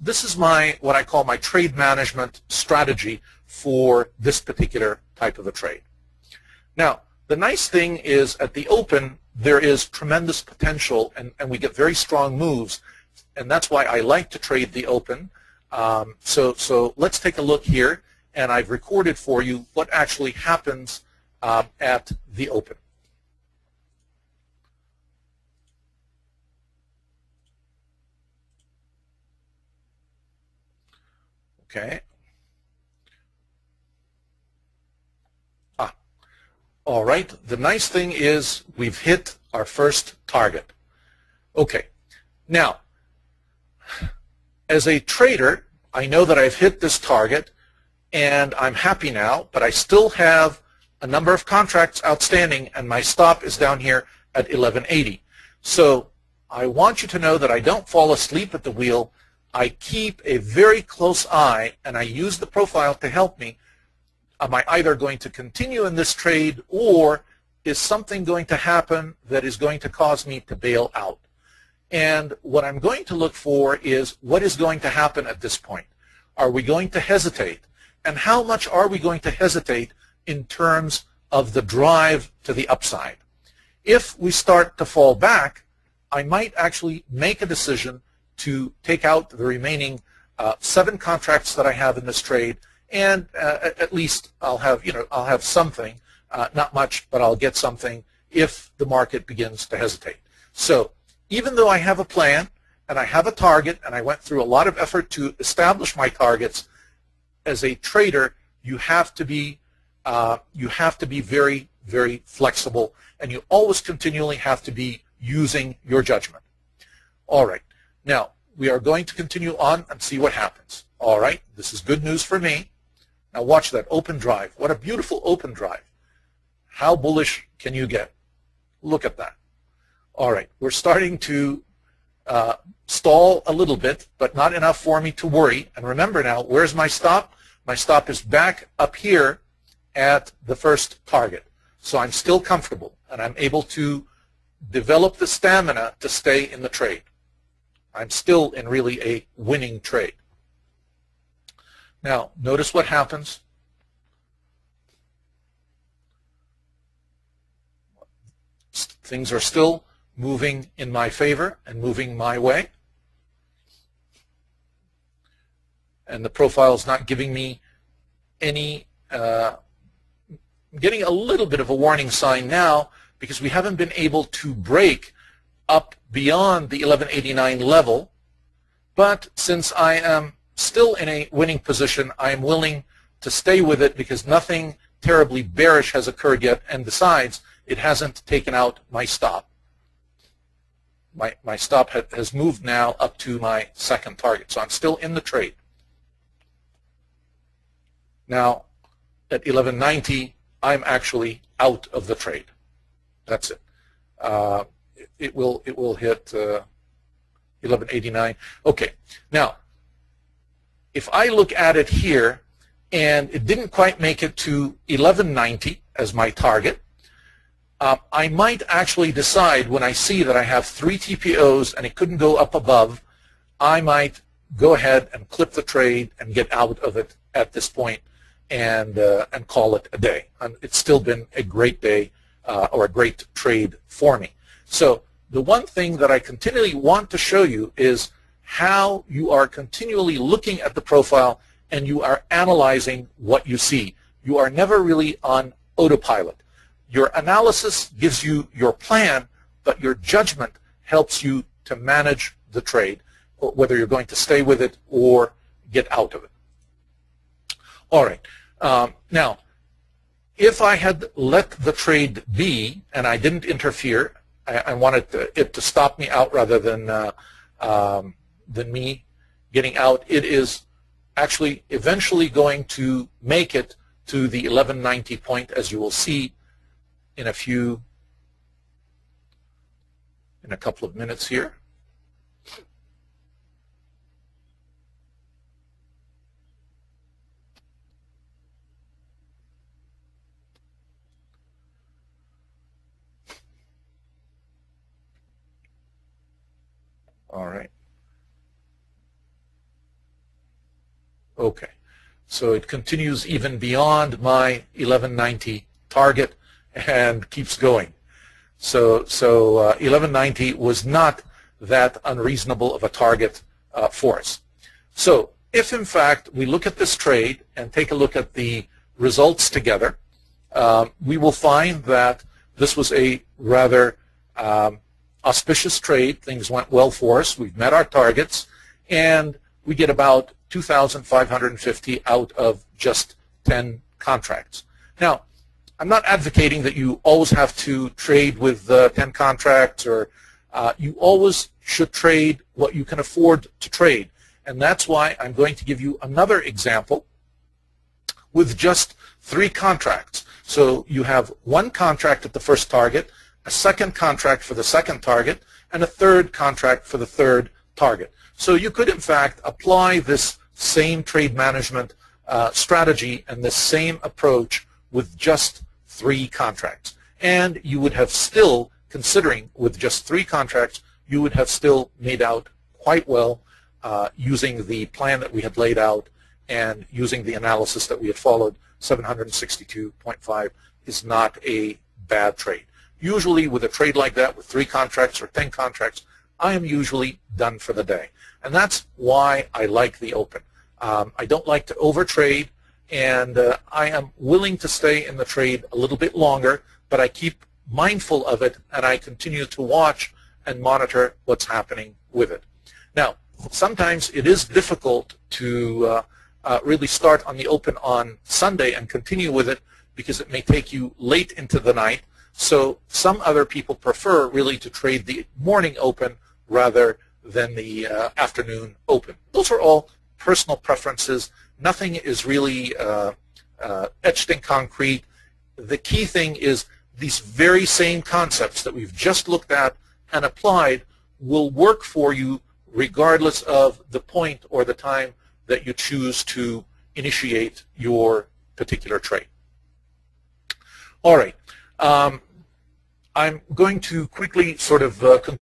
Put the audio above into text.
This is what I call my trade management strategy for this particular type of a trade. Now, the nice thing is at the open, there is tremendous potential, and we get very strong moves, and that's why I like to trade the open. So let's take a look here, and I've recorded for you what actually happens at the open. Okay. All right. The nice thing is we've hit our first target. Okay. Now, as a trader, I know that I've hit this target, and I'm happy now, but I still have a number of contracts outstanding, and my stop is down here at 1180. So I want you to know that I don't fall asleep at the wheel. I keep a very close eye, and I use the profile to help me. Am I either going to continue in this trade, or is something going to happen that is going to cause me to bail out? And what I'm going to look for is what is going to happen at this point. Are we going to hesitate? And how much are we going to hesitate in terms of the drive to the upside? If we start to fall back, I might actually make a decision to take out the remaining 7 contracts that I have in this trade, and at least I'll have something, not much, but I'll get something if the market begins to hesitate. So even though I have a plan and I have a target, and I went through a lot of effort to establish my targets, as a trader, you have to be very, very flexible, and you always continually have to be using your judgment. All right. Now, we are going to continue on and see what happens. All right. This is good news for me. Now watch that open drive. What a beautiful open drive. How bullish can you get? Look at that. All right. We're starting to stall a little bit, but not enough for me to worry. And remember now, where's my stop? My stop is back up here at the first target. So I'm still comfortable, and I'm able to develop the stamina to stay in the trade. I'm still in really a winning trade. Now, notice what happens. Things are still moving in my favor and moving my way. And the profile is not giving me any, I'm getting a little bit of a warning sign now because we haven't been able to break up beyond the 1189 level. But since I am still in a winning position, I am willing to stay with it because nothing terribly bearish has occurred yet, and besides, it hasn't taken out my stop. My stop has moved now up to my second target, so I'm still in the trade. Now, at 1190, I'm actually out of the trade. That's it. It will hit 1189. Okay. Now, if I look at it here, and it didn't quite make it to 1190 as my target, I might actually decide when I see that I have 3 TPOs and it couldn't go up above, I might go ahead and clip the trade and get out of it at this point and call it a day. And it's still been a great day or a great trade for me. So the one thing that I continually want to show you is how you are continually looking at the profile and you are analyzing what you see. You are never really on autopilot. Your analysis gives you your plan, but your judgment helps you to manage the trade, whether you're going to stay with it or get out of it. All right. Now, if I had let the trade be and I didn't interfere, I wanted it to stop me out rather than me getting out, it is actually eventually going to make it to the 1190 point, as you will see in a couple of minutes here. All right. Okay, so it continues even beyond my 1190 target and keeps going. So 1190 was not that unreasonable of a target for us. So if in fact we look at this trade and take a look at the results together, we will find that this was a rather auspicious trade. Things went well for us. We've met our targets, and we get about 2,550 out of just 10 contracts. Now, I'm not advocating that you always have to trade with 10 contracts, or you always should trade what you can afford to trade. And that's why I'm going to give you another example with just 3 contracts. So you have one contract at the first target, a second contract for the second target, and a third contract for the third target. So you could, in fact, apply this same trade management strategy and the same approach with just 3 contracts. And you would have still, considering with just 3 contracts, you would have still made out quite well using the plan that we had laid out and using the analysis that we had followed. 762.5 is not a bad trade. Usually with a trade like that, with 3 contracts or 10 contracts, I am usually done for the day. And that's why I like the open. I don't like to overtrade, and I am willing to stay in the trade a little bit longer, but I keep mindful of it, and I continue to watch and monitor what's happening with it. Now, sometimes it is difficult to really start on the open on Sunday and continue with it because it may take you late into the night. So some other people prefer really to trade the morning open rather than the afternoon open. Those are all personal preferences. Nothing is really etched in concrete. The key thing is these very same concepts that we've just looked at and applied will work for you regardless of the point or the time that you choose to initiate your particular trade. All right. I'm going to quickly sort of conclude